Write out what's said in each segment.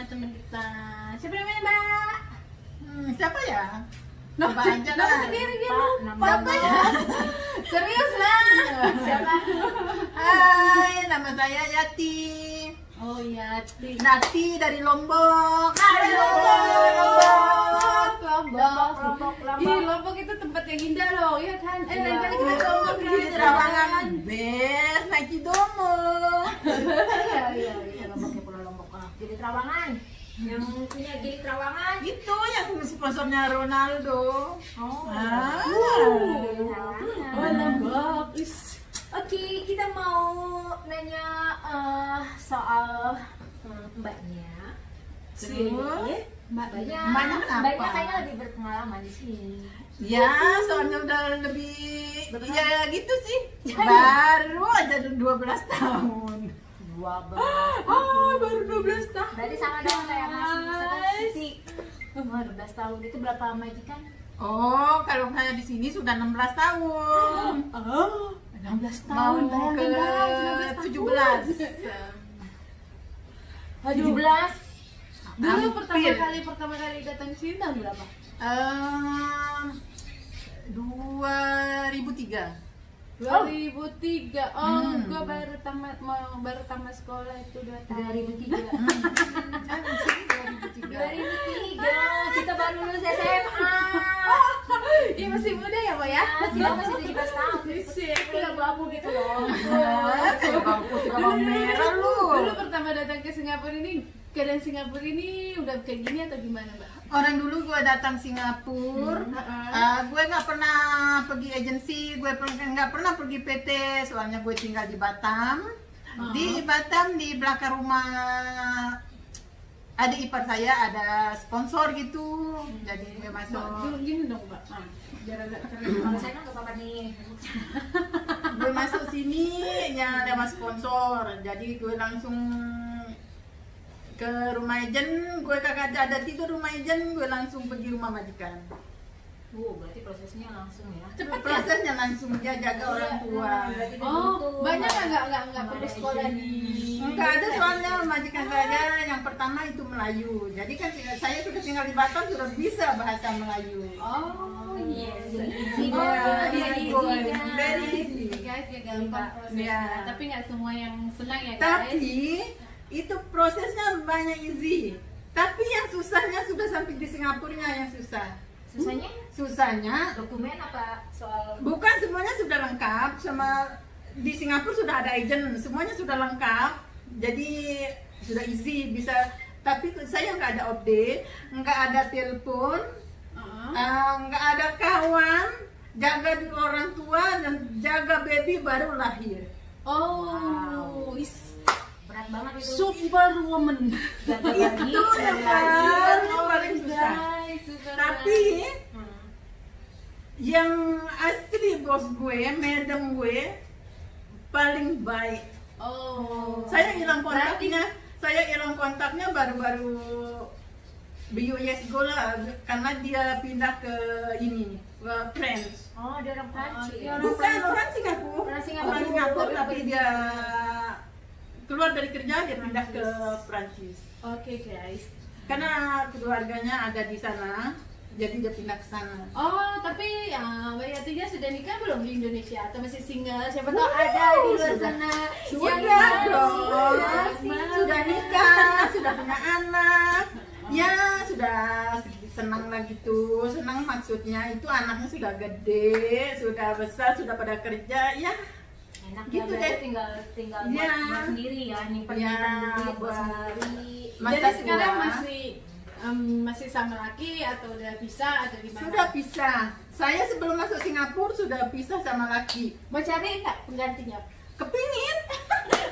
teman kita. Siapa namanya, Mbak? Siapa ya? Coba aja lah. Sendiri dia lupa. Siapa ya? Serius lah. Siapa? Hai, nama saya Yati. Oh iya, Nati dari Lombok. Hai, Lombok. Lombok. Ih, Lombok itu tempat yang indah loh, ya kan? Lain kali kita ke Lombok Di kan. Trawangan Bes, naik Cidomo. Iya, Lomboknya Pulau Lombok. Jadi Trawangan. Yang punya Gili Trawangan. Itu yang sponsornya Ronaldo. Oh. Oh, Lombok. Oke, kita mau nanya soal mbaknya. Mbaknya Mbaknya kenapa? kayaknya lebih berpengalaman di sini. Ya, soalnya udah lebih ya gitu sih. Baru aja 12 tahun. Baru 12 tahun. Berarti sama dong kayak Mas Siti. 12 tahun itu berapa majikan? Oh, kalau saya di sini sudah 16 tahun. 16 tahun, Mau bayangin ke guys, 17. 17. Dulu Hampir. pertama kali datang ke sini tahun berapa? 2003. 2003. Gua baru tamat sekolah itu 2 tahun. 2003. Kita baru lulus SMA. Iya masih muda ya, Pak ya? Kita masih 17 tahun. Kita babu gitu loh. Saya bau putih bawang merah lu. Dulu pertama datang ke Singapura ini, keadaan Singapura ini udah kayak gini atau gimana, Mbak? Orang dulu gue datang Singapura, gue nggak pernah pergi agensi, gue nggak pernah pergi PT, soalnya gue tinggal di Batam. Di Batam di belakang rumah adik ipar saya ada sponsor gitu, jadi gue masuk. Gini dong, Mbak. Biar agak keren. Kalau saya kan gak apa-apa nih. Gue masuk sini ya lewat sponsor, jadi gue langsung ke rumah agent, gue kagak ada tidur rumah agent, gue langsung pergi rumah majikan. Berarti prosesnya langsung ya. Cepet prosesnya langsung dia jaga orang tua. Oh, banyak nggak perlu sekolah di. Enggak ada soalnya majikan saya yang pertama itu Melayu. Jadi kan saya sudah tinggal di Batam sudah bisa bahasa Melayu. Oh, yes. Easy Very easy. Guys, ya gampang prosesnya. Iya. Tapi nggak semua yang senang ya, guys. Tapi itu prosesnya banyak easy. Tapi yang susahnya sudah sampai di Singapurnya yang susah. Susahnya? Susahnya Dokumen apa soal? bukan semuanya sudah lengkap, sama di Singapura sudah ada agent, semuanya sudah lengkap, jadi sudah easy bisa. Tapi saya nggak ada update, nggak ada telepon, nggak ada kawan, jaga di orang tua dan jaga baby baru lahir. Oh, Berat banget itu. Superwoman. Itu yang paling susah. Tapi yang asli bos gue, madam gue paling baik. Oh. Saya hilang kontaknya baru-baru BUS Go lah, karena dia pindah ke ini, ke France. Oh, dia orang Prancis. Bukan orang Singapura. Orang Singapura tapi dia keluar dari kerja dia pindah ke Prancis. Oke, guys. Karena keluarganya ada di sana, jadi dia pindah ke sana. Oh, tapi Mbak Yatinya sudah nikah belum di Indonesia atau masih single? Siapa tahu ada di luar sana. Sudah dong, sudah nikah, sudah punya anak. Ya, sudah senang lah gitu. Senang maksudnya itu anaknya sudah gede, sudah besar, sudah pada kerja. Ya, Enak gitu ya, deh. tinggal Ya. buat sendiri ya, nyimpen Ya, duit buat buat sendiri. masa Jadi sekarang tua. masih sama laki atau udah pisah atau gimana? Sudah pisah. Saya sebelum masuk Singapura sudah pisah sama laki. Mau cari nggak penggantinya? Kepingin.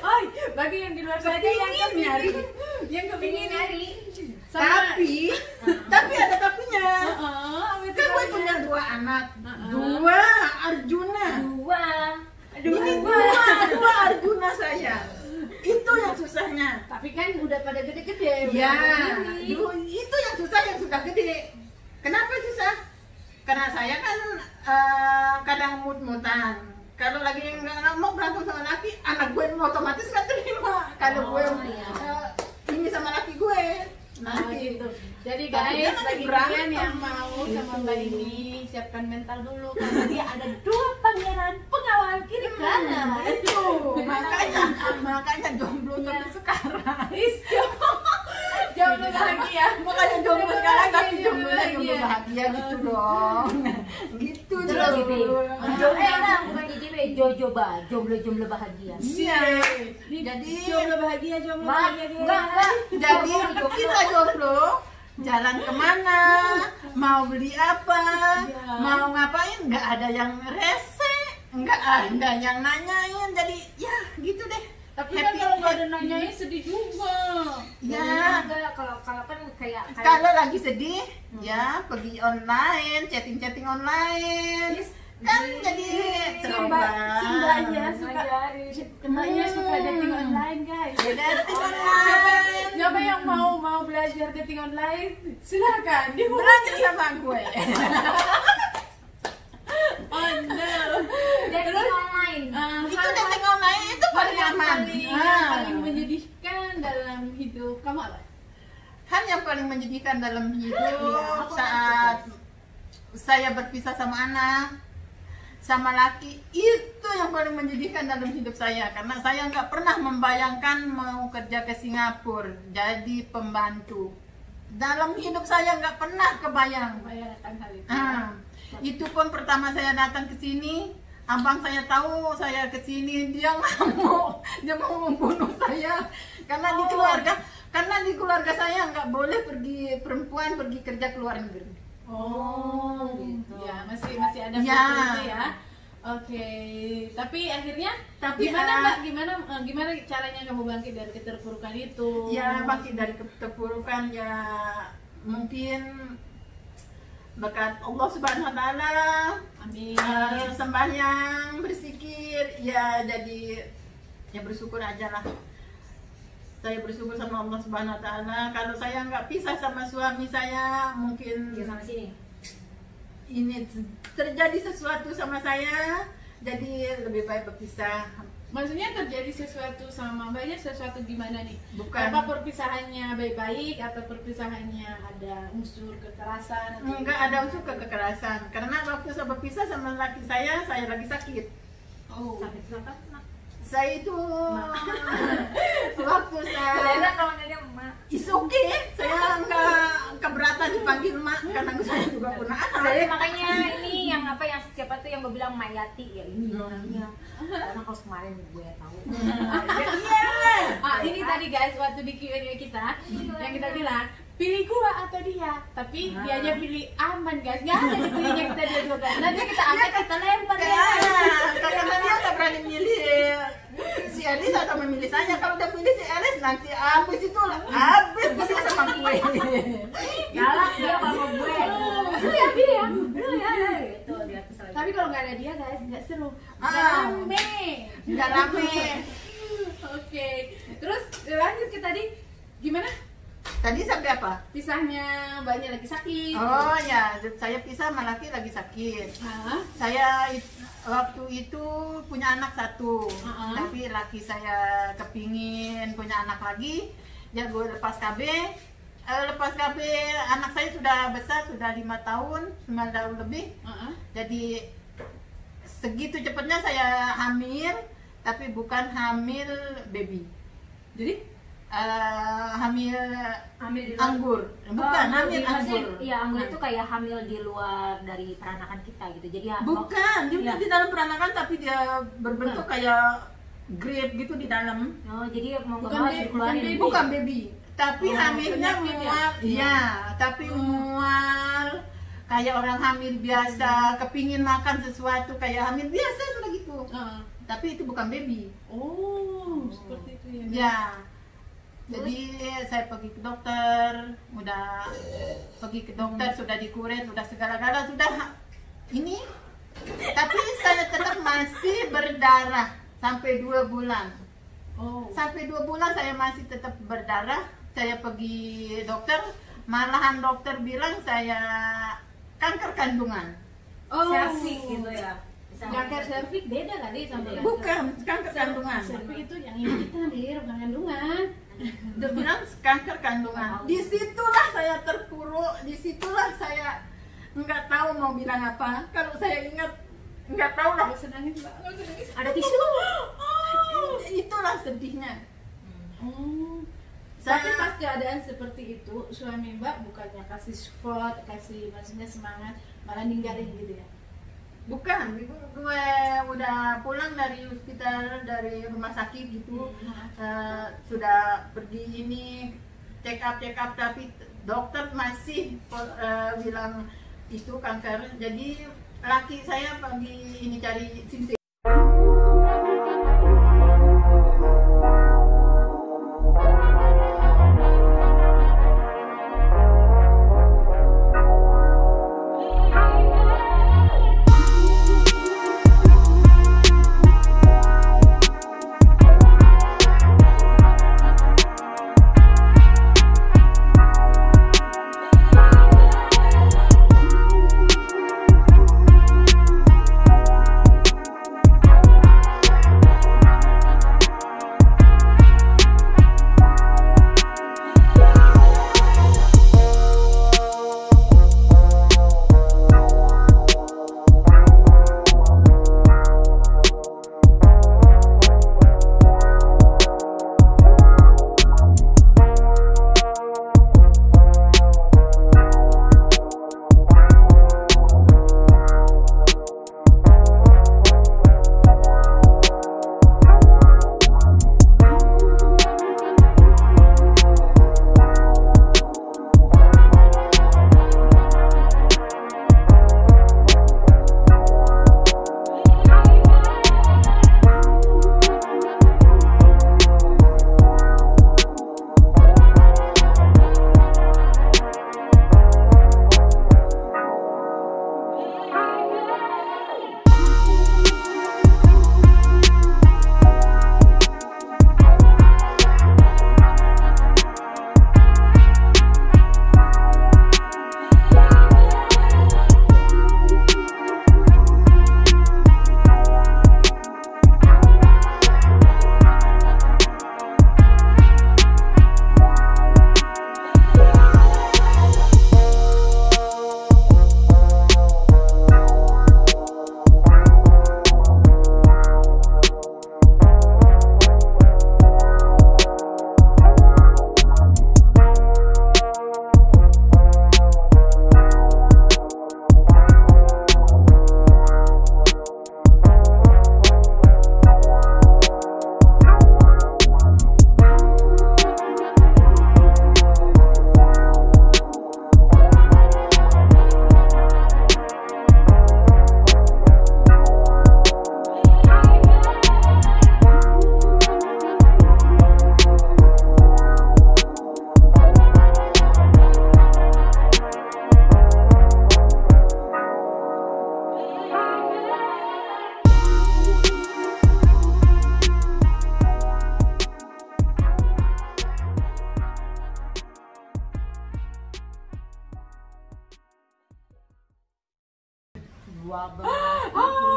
Oh, bagi yang di luar sana yang Kepingin nyari. yang kepingin nyari. Tapi ada tapinya. Apa itu Kan gue namanya? punya 2 anak. 2 Arjuna. Ini dua Arjuna saya. Itu yang susahnya. Tapi kan udah pada gede-gede. Ya, udah ini. itu yang susah yang sudah gede. Kenapa susah? Karena saya kan kadang mut-mutan. Kalau lagi nggak mau berantem sama laki, anak gue otomatis nggak terima. Kalau gue ini sama laki gue, Nah, Nanti. gitu. Jadi Tapi dia guys, nanti bagi berantem. kalian yang mau sama Gitu. Mbak ini, siapkan mental dulu karena dia ada 2 pangeran pengawal kiri kanan. Itu makanya jomblo Iya. sampai sekarang. Jomblo bahagia. Makanya jomblo sekarang tapi Jomblo jomblonya bahagia. jomblo bahagia gitu dong. Gitu Terus dong. JB. Nah, bukan JB, jojoba, jomblo bahagia. Iya. Jadi Jadi jomblo bahagia, jomblo Enggak, bahagia. enggak. jadi kita jomblo jalan kemana, mau beli apa, Ya. mau ngapain, nggak ada yang rese, nggak ada yang nanyain, jadi ya gitu deh. Tapi kan kalau nggak ada nanyain sedih juga. Ya, Enggak, kalau kan kayak kalau lagi sedih, ya pergi online, chatting online, kan jadi Mbaknya suka ngajarin. Mbaknya suka dating online guys. dating Siapa, online, siapa yang mau belajar dating online silakan dihubungi. belajar sama gue. Oh no. dating online. Itu dating online itu paling aman. Paling menyedihkan dalam hidup kamu apa? Hal yang paling menyedihkan dalam hidup Iya. saat saya berpisah sama anak, sama laki, itu yang paling menyedihkan dalam hidup saya karena saya nggak pernah membayangkan mau kerja ke Singapura jadi pembantu. Dalam hidup saya nggak pernah kebayang. Bayangkan hal itu. Itu pun pertama saya datang ke sini, abang saya tahu saya ke sini, dia mau membunuh saya karena di keluarga saya nggak boleh perempuan pergi kerja ke luar negeri. Oh, gitu. Ya, masih ada Ya. seperti itu ya. Oke, tapi akhirnya Tapi, gimana Mbak? Gimana caranya kamu bangkit dari keterpurukan itu? Ya bangkit dari keterpurukan ya mungkin berkat Allah Subhanahu Wa Taala, Amin. sembahyang, berzikir, ya jadi ya bersyukur aja lah. Saya bersyukur sama Allah Subhanahu Wa Taala. Kalau saya nggak pisah sama suami saya, mungkin Dia sama sini. ini terjadi sesuatu sama saya, jadi lebih baik berpisah. Maksudnya terjadi sesuatu sama Mbaknya, sesuatu gimana nih? Bukan. Apa perpisahannya baik-baik atau perpisahannya ada unsur kekerasan? atau Enggak gimana? ada unsur kekerasan karena waktu saya berpisah sama laki saya lagi sakit. Oh. Sakit kenapa? Saya itu waktu saya Kalian kalau dia emak. is okay, saya nggak keberatan dipanggil mak karena saya juga punya Jadi anak. makanya ini yang siapa tuh yang gue bilang Mayati ya ini orangnya. Karena kalau kemarin gue tahu. Ini tadi guys waktu di Q&A kita yang kita bilang pilih gua atau dia, tapi dianya pilih aman guys, nggak ada dipilihnya kita dua-dua guys. Nanti kita angkat kita lempar ya. Karena dia nggak berani milih si Elis atau memilih saya. Kalau udah pilih si Elis nanti habis itu habis bersama sama gue. Galak dia kalau gue. Lu ya gitu dia tuh selalu. Tapi kalau nggak ada dia guys nggak seru, nggak Ah. rame. Nggak rame. Oke, terus lanjut ke tadi gimana? Tadi sampai apa? Pisahnya Mbaknya lagi sakit. Oh ya, saya pisah sama laki lagi sakit. Hah? Saya waktu itu punya anak satu, tapi laki saya kepingin punya anak lagi, ya gue lepas KB. Anak saya sudah besar, sudah 5 tahun, 9 tahun lebih. Jadi segitu cepatnya saya hamil, tapi bukan hamil baby. Jadi Hamil Hamil di luar. anggur, bukan hamil Maksudnya, anggur. iya anggur itu kayak hamil di luar dari peranakan kita gitu. Jadi ya Bukan, dia Iya. di dalam peranakan tapi dia berbentuk kayak grape gitu di dalam. Oh, jadi mau nggak Bukan mau baby, harus dikeluarin. bukan Bukan baby, tapi Oh, hamilnya penyakit ya? mual. Iya, tapi mual kayak orang hamil biasa, kepingin makan sesuatu kayak hamil biasa sudah gitu. Tapi itu bukan baby. Oh, seperti itu ya. Ya. Jadi saya pergi ke dokter, sudah dikuret, sudah segala-gala, sudah ini. Tapi saya tetap masih berdarah sampai 2 bulan. Oh. Sampai 2 bulan saya masih tetap berdarah. Saya pergi dokter, malahan dokter bilang saya kanker kandungan. Oh. Cervix gitu ya. Kanker serviks beda kali sama yang Bukan, kanker kandungan. Serviks itu yang ini kita dir, bukan kandungan. Dia bilang kanker kandungan. Disitulah saya terpuruk, disitulah saya nggak tahu mau bilang apa. Kalau saya ingat nggak tahu lah. Nggak usah nangis, Mbak. Nggak usah nangis. Ada tisu. Itulah sedihnya. Tapi Saya pas keadaan seperti itu, suami Mbak bukannya kasih support, kasih maksudnya semangat, malah ninggalin gitu ya? bukan, gue udah pulang dari hospital, dari rumah sakit gitu. Sudah pergi ini check up, tapi dokter masih bilang itu kanker. Jadi laki saya pergi ini cari sinsi.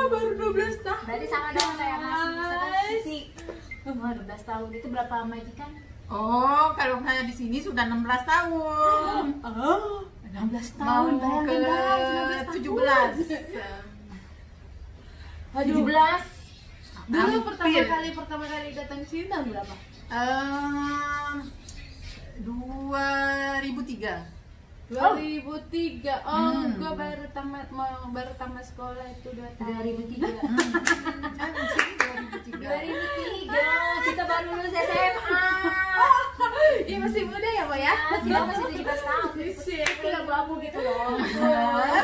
Baru 12 tahun. Berarti sama dong kayak Mas Siti. Wah, 12 tahun itu berapa majikan? Oh, kalau saya di sini sudah 16 tahun. 16 tahun, Mau ke bayangin guys, 17. 17. Dulu Hampir. pertama kali datang sini tahun berapa? 2003. 2003. Gua baru tamat sekolah itu 2 tahun. 2003. Saya di sini 2003. 2003. Kita baru lulus SMA. Iya masih muda ya, Pak ya? Kita masih 17 tahun. Kita abu-abu gitu loh.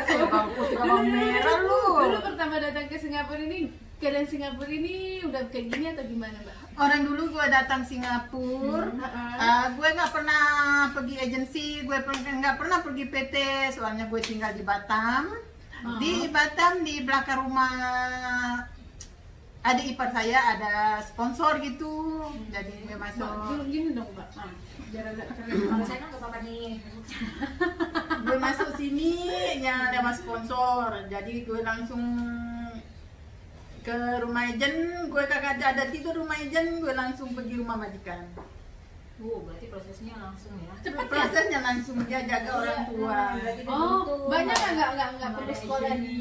Saya bawang putih bawang merah lu. Dulu pertama datang ke Singapura ini, keadaan Singapura ini udah kayak gini atau gimana, Mbak? Orang dulu gue datang Singapura, gue nggak pernah pergi agensi, gue nggak pernah pergi PT, soalnya gue tinggal di Batam. Di Batam di belakang rumah adik ipar saya ada sponsor gitu, jadi gue masuk. Dulu gini dong, Mbak. Biar agak keren. Kalau saya kan ke papa nih. Gue masuk sini ya lewat sponsor, jadi gue langsung ke rumah agent. Gue kagak ada tidur rumah agent, gue langsung pergi rumah majikan. Berarti prosesnya langsung ya. Cepet ya? Prosesnya langsung dia jaga orang tua. Berarti dia Oh, butuh. banyak nggak perlu sekolah di.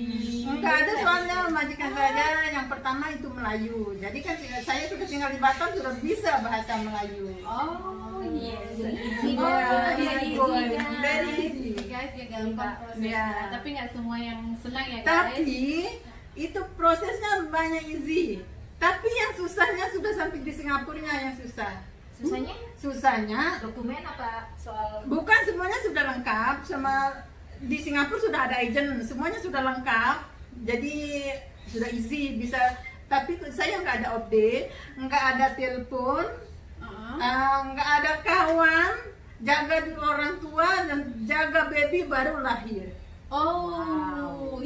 Enggak ada soalnya majikan saya yang pertama itu Melayu. Jadi kan saya sudah tinggal di Batam sudah bisa bahasa Melayu. Oh, yes. Easy Oh, banget. iya, Easy iya, banget. iya. Very easy. Guys, ya gampang prosesnya. Iya. Tapi nggak semua yang senang ya guys. Tapi itu prosesnya banyak easy. Tapi yang susahnya sudah sampai di Singapurnya yang susah. Susahnya Susahnya dokumen apa soal bukan semuanya sudah lengkap sama di Singapura sudah ada agent semuanya sudah lengkap jadi sudah easy bisa tapi saya nggak ada update nggak ada telepon nggak ada kawan jaga di orang tua dan jaga baby baru lahir. Oh,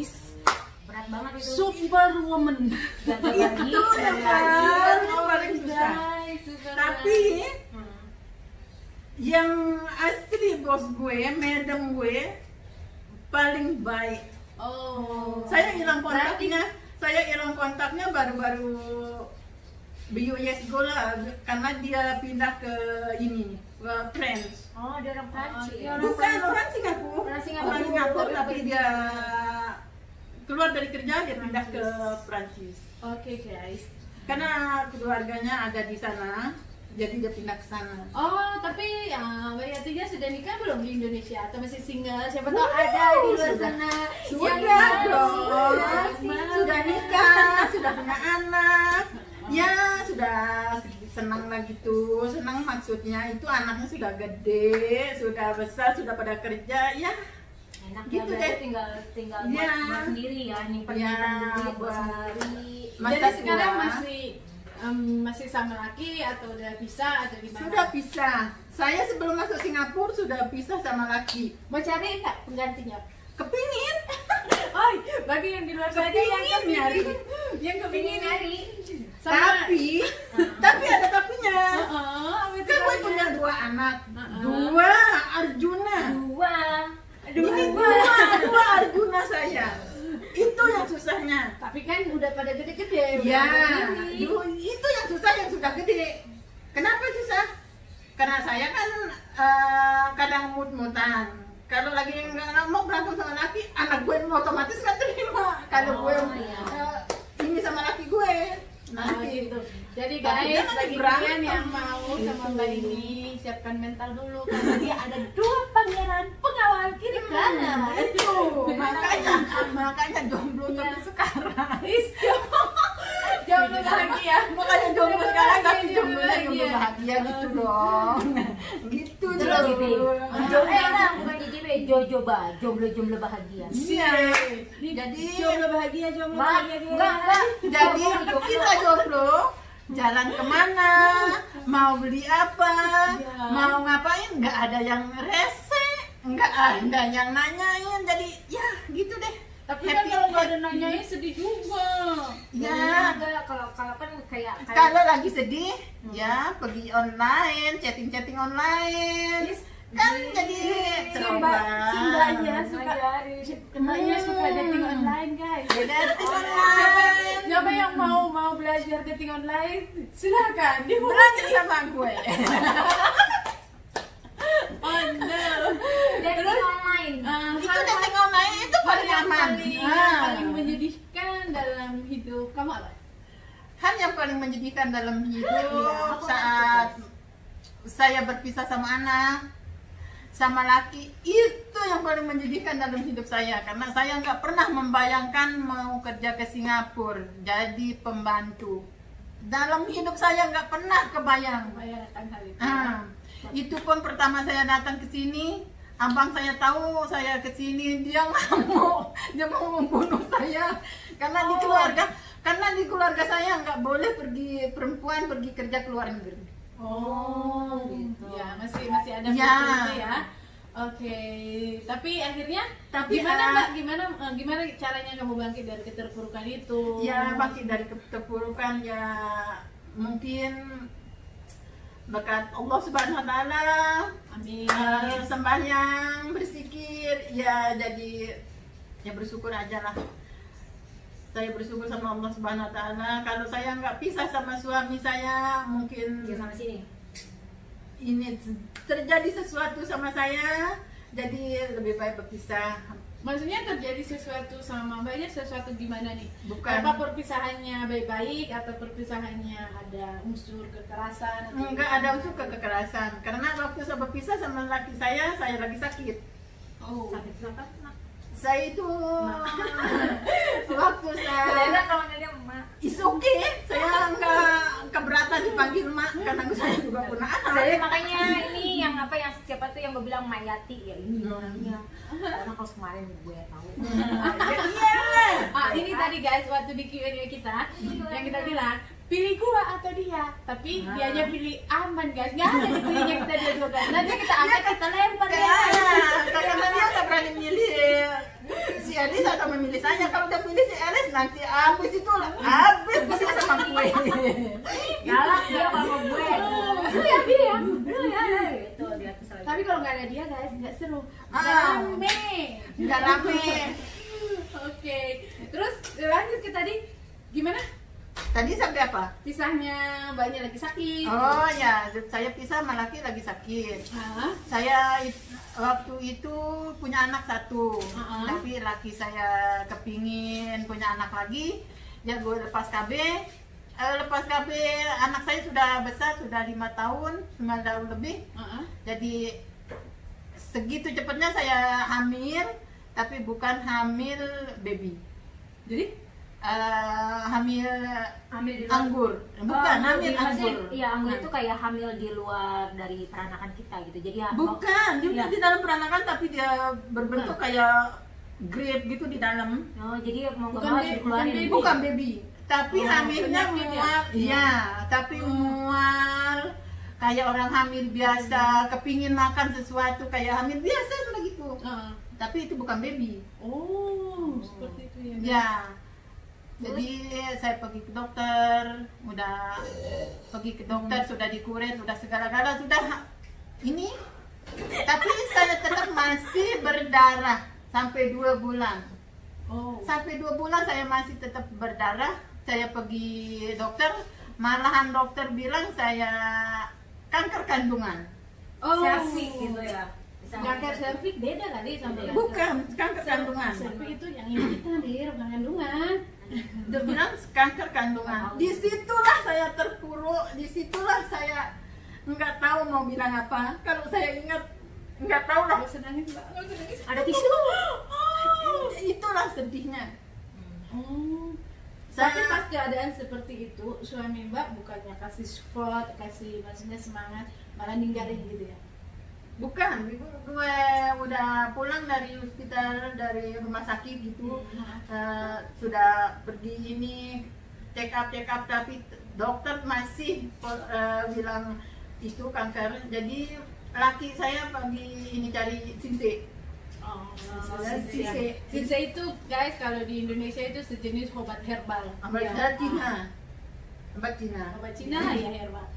berat banget itu. superwoman. Jaga bayi, Itu yang paling susah. Guys, super Tapi Hmm. yang asli bos gue, madam gue paling baik. Oh, Saya hilang kontaknya baru-baru BUS Go lah karena dia pindah ke ini ke France. Oh, dia orang Prancis. dia Bukan orang Singapura. Orang Singapura. Orang Singapura tapi dia keluar dari kerja dia pindah ke Prancis. Oke guys. Karena keluarganya ada di sana, jadi dia pindah ke sana. Oh, tapi Mbak Yatiga sudah nikah belum di Indonesia atau masih single? Siapa tahu Sudah, ada di luar sudah. sana. Sudah dong, Sudah. sudah nikah, sudah punya anak. Ya sudah senang lah gitu, senang maksudnya itu anaknya sudah gede, sudah besar, sudah pada kerja, ya Enak gitu ya, deh. berarti tinggal Ya. buat sendiri ya, nyimpen Ya, duit buat buat- sendiri. Masa Jadi sekarang tua. masih sama laki atau udah pisah atau gimana? Sudah pisah. Saya sebelum masuk Singapura sudah pisah sama laki. Mau cari nggak penggantinya? Kepingin, Oh, bagi yang di luar sana yang Kepingin nyari. yang kepingin nyari. sama. tapi ada tapinya. Apa itu Kan gue namanya? punya 2 anak, Heeh. 2 Arjuna. Ini dua Arjuna saya. Itu yang susahnya. Tapi kan udah pada gede-gede. Ya, udah ini. itu yang susah yang sudah gede. Kenapa susah? Karena saya kan kadang mut-mutan. Kalau lagi nggak mau berantem sama laki, anak gue otomatis nggak terima. Kalau gue iya. ini sama laki gue, Nah, nanti gitu. Jadi Tapi dia guys, nanti bagi berantem. kalian yang mau sama Gitu. Mbak ini, siapkan mental dulu karena dia ada 2 pangeran pengawal kiri kanan. itu makanya jomblo sampai sekarang. Jomblo bahagia. Makanya jomblo sekarang tapi Jomblo jomblonya jomblo bahagia. bahagia gitu dong. Gitu Terus dong. bukan JJB, jomblo bahagia. Iya. Jadi jomblo bahagia, jomblo Enggak, bahagia. enggak. Jadi kita jomblo jalan kemana, mau beli apa, Ya. mau ngapain, nggak ada yang rese, nggak ada yang nanyain, jadi ya gitu deh. Tapi kan kalau nggak ada nanyain sedih juga. Ya, Enggak, kalau kan kayak kalau lagi sedih, ya pergi online, chatting online, kan jadi Mbaknya suka ngajarin. Mbaknya suka dating online guys. Beda dating Siapa, online. siapa yang mau belajar dating online? Silakan. Belajar sama gue. Oh no. dating online. Itu dating online itu paling aman. Paling menyedihkan dalam hidup kamu apa? Hal yang paling menyedihkan dalam hidup Iya. saat saya berpisah sama anak, sama laki, itu yang paling menyedihkan dalam hidup saya karena saya nggak pernah membayangkan mau kerja ke Singapura jadi pembantu. Dalam hidup saya nggak pernah kebayang. Bayangkan hal itu. Itu pun pertama saya datang ke sini, abang saya tahu saya ke sini, dia mau membunuh saya karena di keluarga saya nggak boleh perempuan pergi kerja ke luar negeri. Oh, gitu. Ya, masih ada Ya. itu ya. Oke, tapi akhirnya Tapi, gimana Mbak? Gimana caranya kamu bangkit dari keterpurukan itu? Ya bangkit dari keterpurukan ya mungkin berkat Allah Subhanahu Wa Taala. Amin. Sembahyang, berzikir, ya jadi ya bersyukur aja lah. Saya bersyukur sama Allah Subhanahu Wa Taala. Kalau saya nggak pisah sama suami saya, mungkin Dia sama sini. ini terjadi sesuatu sama saya, jadi lebih baik berpisah. Maksudnya terjadi sesuatu sama Mbaknya, sesuatu gimana nih? Bukan. Apa perpisahannya baik-baik atau perpisahannya ada unsur kekerasan? Atau Enggak ada unsur kekerasan, karena waktu saya berpisah sama laki saya lagi sakit. Oh. Sakit apa? Saya itu waktu saya Beda kalau dia emak. is okay, saya enggak keberatan dipanggil mak karena saya juga punya Jadi anak. makanya ini yang apa yang siapa tuh yang gue bilang Mayati ya ini orangnya. Karena kalau kemarin gue tahu. Iya. Ini tadi guys waktu di Q&A kita yang kita bilang pilih gua atau dia, tapi dia aja pilih aman guys, nggak ada di pilihnya kita dua-dua guys. Nanti kita angkat kita lempar ya. Karena dia nggak berani milih si Elis atau memilih saya. Kalau dia pilih si Elis nanti habis itu habis bersama sama gue. Galak dia kalau gue. Lu ya pilih ya. Lu ya gitu dia tuh selalu. Tapi kalau nggak ada dia guys nggak seru, nggak Ah. rame. Nggak rame. Oke, terus lanjut ke tadi gimana? Tadi sampai apa? Pisahnya Mbaknya lagi sakit. Oh ya, saya pisah sama laki lagi sakit. Hah? Saya waktu itu punya anak satu, tapi laki saya kepingin punya anak lagi, ya gue lepas KB. Lepas KB anak saya sudah besar, sudah 5 tahun, 9 tahun lebih. Jadi segitu cepatnya saya hamil, tapi bukan hamil baby. Jadi Hamil Hamil di luar. anggur, bukan hamil Maksudnya, anggur. iya anggur itu kayak hamil di luar dari peranakan kita gitu. Jadi ya Bukan, dia Iya. di dalam peranakan tapi dia berbentuk kayak grape gitu di dalam. Oh, jadi mau nggak Bukan mau harus baby, dikeluarin. bukan baby. Bukan baby, tapi Oh, hamilnya penyakit ya? mual. Iya, tapi mual kayak orang hamil biasa, kepingin makan sesuatu kayak hamil biasa begitu. Tapi itu bukan baby. Oh, seperti itu ya. Ya. Jadi saya pergi ke dokter, udah pergi ke dokter, sudah dikuret, sudah segala-gala, sudah ini. Tapi saya tetap masih berdarah sampai 2 bulan. Oh. Sampai 2 bulan saya masih tetap berdarah. Saya pergi dokter, malahan dokter bilang saya kanker kandungan. Oh. Cervix gitu ya. Bisa Kanker cervix beda kali sama yang Bukan, kanker kandungan. cervix itu yang ini kita dir, bukan kandungan. Dia bilang kanker kandungan. Disitulah saya terpuruk, disitulah saya nggak tahu mau bilang apa. Kalau saya ingat nggak tahu lah. Gak usah nangis mbak, gak usah nangis. Ada tisu. Itulah sedihnya. Oh. Saya- Tapi pas keadaan seperti itu, suami mbak bukannya kasih support, kasih maksudnya semangat, malah ninggalin gitu ya? Bukan, gue udah pulang dari hospital, dari rumah sakit gitu. Sudah pergi ini check up, tapi dokter masih bilang itu kanker. Jadi laki saya pergi ini cari sinse. Oh, Sinse. Sinse itu guys kalau di Indonesia itu sejenis obat herbal. Obat Ya. Cina. Obat Cina. Obat Cina lah ya herbal.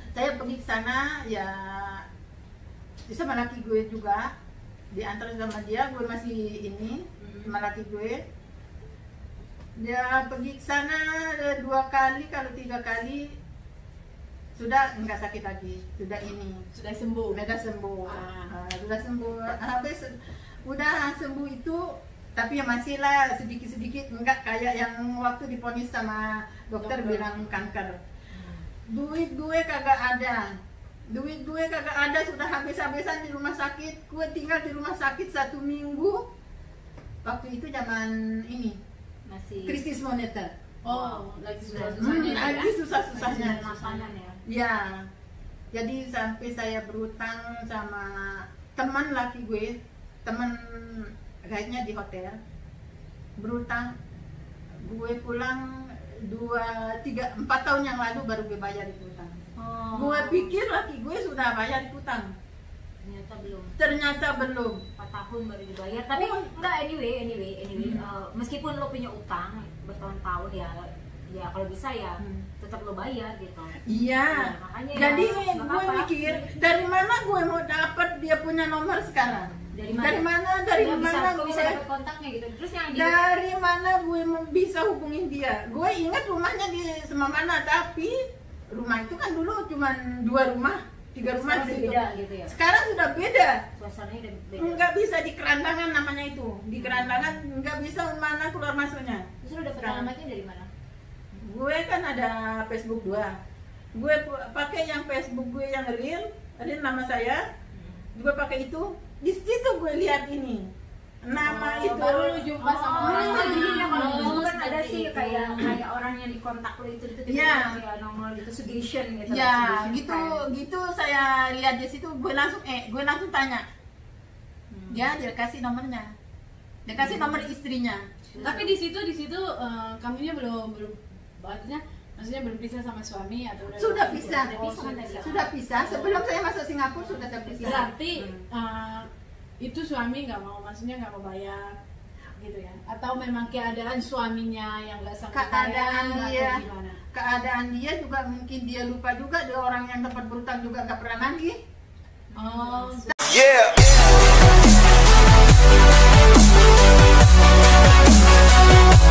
Saya pergi ke sana ya sama laki gue juga, diantar sama dia, gue masih ini sama laki gue. Dia pergi ke sana 2 kali, kalau 3 kali sudah enggak sakit lagi, sudah ini, Sudah sembuh. sudah sembuh. Ah. Sudah sembuh. Habis udah sembuh itu, tapi ya masih lah sedikit-sedikit, enggak kayak yang waktu diponis sama dokter bilang kanker. Duit gue kagak ada. Sudah habis-habisan di rumah sakit. Gue tinggal di rumah sakit 1 minggu. Waktu itu zaman ini Masih krisis moneter. Oh, lagi susah-susahnya ya. Lagi susah-susahnya. makanan ya. Ya, jadi sampai saya berutang sama teman laki gue, teman guide-nya di hotel. Berutang, gue pulang 4 tahun yang lalu baru gue bayar itu utang. Oh. Gue pikir laki gue sudah bayar itu utang, ternyata belum. 4 tahun baru dibayar. Tapi enggak anyway, meskipun lo punya utang bertahun-tahun ya kalau bisa ya tetap lo bayar gitu. Iya, makanya jadi ya, nggak gue apa-apa. mikir dari mana gue mau dapat dia punya nomor sekarang? Dari Dari mana? mana? Dari Ya, mana kok bisa gue? dapat kontaknya gitu. Terus yang di Dari mana gue bisa hubungin dia? Gue ingat rumahnya di Semamana, tapi rumah itu kan dulu cuma 2 rumah. 3 rumah Sekarang di udah situ. beda gitu ya. Sekarang sudah beda. Suasananya udah beda. Nggak bisa di kerandangan namanya itu. Di kerandangan nggak bisa mana keluar masuknya. Terus lu dapet Sekarang. alamatnya dari mana? Gue kan ada Facebook 2. Gue pakai yang Facebook gue yang real nama saya. Gue pakai itu. Di situ gue lihat ini. Nama itu. Baru lu jumpa sama Oh, orang. jadi ya kalau Oh, gitu kan ada seperti sih itu. kayak orang yang di kontak lo itu Iya. kayak nongol gitu suggestion gitu. Ya, suggestion gitu friend. gitu saya lihat di situ. Gue langsung tanya. Dia kasih nomornya. Dia kasih nomor istrinya. Tapi di situ kamunya belum maksudnya belum pisah sama suami atau Sudah pisah. Oh, sudah pisah. Sudah pisah. Sebelum saya masuk Singapura sudah saya pisah. Berarti itu suami nggak mau, maksudnya nggak mau bayar gitu ya? Atau memang keadaan suaminya yang nggak sanggup Keadaan bayar dia, atau gimana? keadaan dia juga mungkin dia lupa juga, dia orang yang tempat berutang juga nggak pernah nagih. Oh, Yeah.